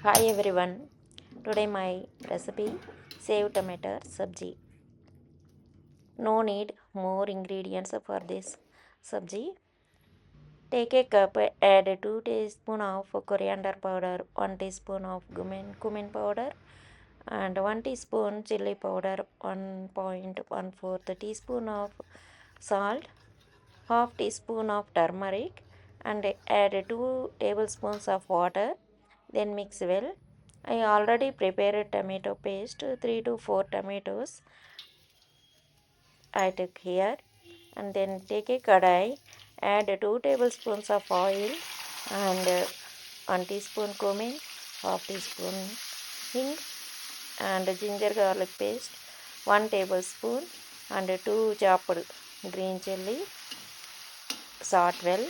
Hi everyone. Today my recipe Sev Tomato sabji. No need more ingredients for this sabji. Take a cup, add 2 teaspoons of coriander powder, 1 teaspoon of cumin powder and 1 teaspoon chili powder, 1.14 teaspoon of salt, half teaspoon of turmeric and add 2 tablespoons of water. Then mix well. I already prepared tomato paste, 3 to 4 tomatoes I took here. And then take a kadai, add 2 tablespoons of oil and 1 teaspoon cumin, half teaspoon hing and ginger garlic paste, 1 tablespoon and 2 chopped green chilli. Salt well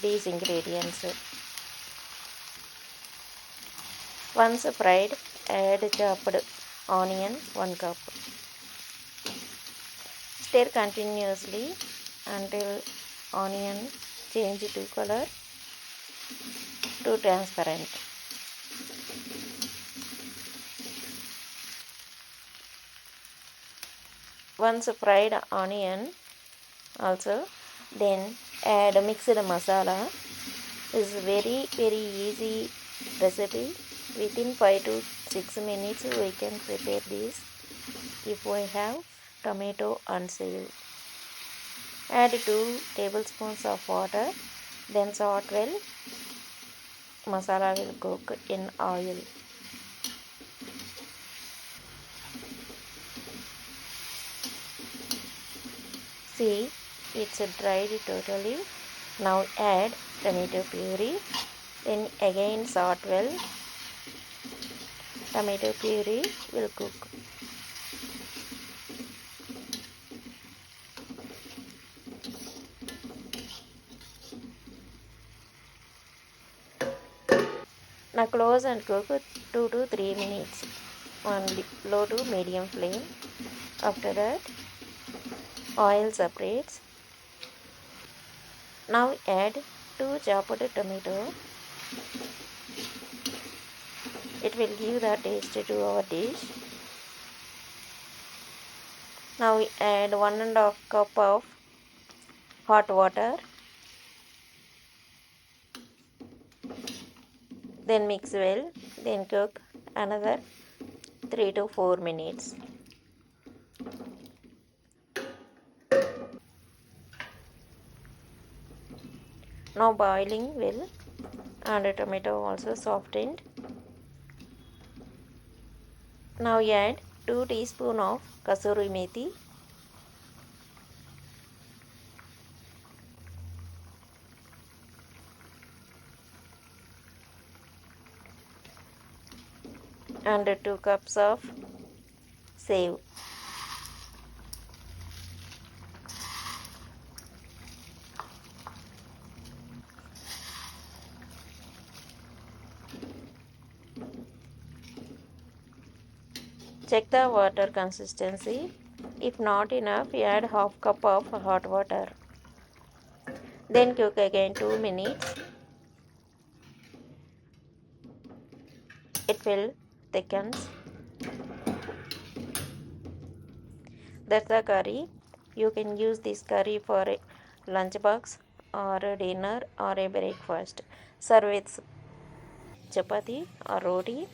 these ingredients. Once fried, add chopped onion 1 cup. Stir continuously until onion change to color to transparent. Once fried onion also, then add mixed masala. Is very easy recipe. Within 5 to 6 minutes we can prepare this if we have tomato and sev. Add 2 tablespoons of water, then salt well. Masala will cook in oil. See, it's dried totally. Now add tomato puree, then again salt well. Tomato puree will cook. Now close and cook 2 to 3 minutes on low to medium flame. After that, oil separates. Now add 2 chopped tomato. It will give the taste to our dish. Now we add 1.5 cup of hot water. Then mix well. Then cook another 3 to 4 minutes. Now boiling well and the tomato also softened. Now add 2 teaspoons of kasuri methi. And 2 cups of sev. Check the water consistency. If not enough, add half cup of hot water. Then cook again 2 minutes. It will thicken. That's the curry. You can use this curry for a lunchbox or a dinner or a breakfast. Serve with chapati or roti.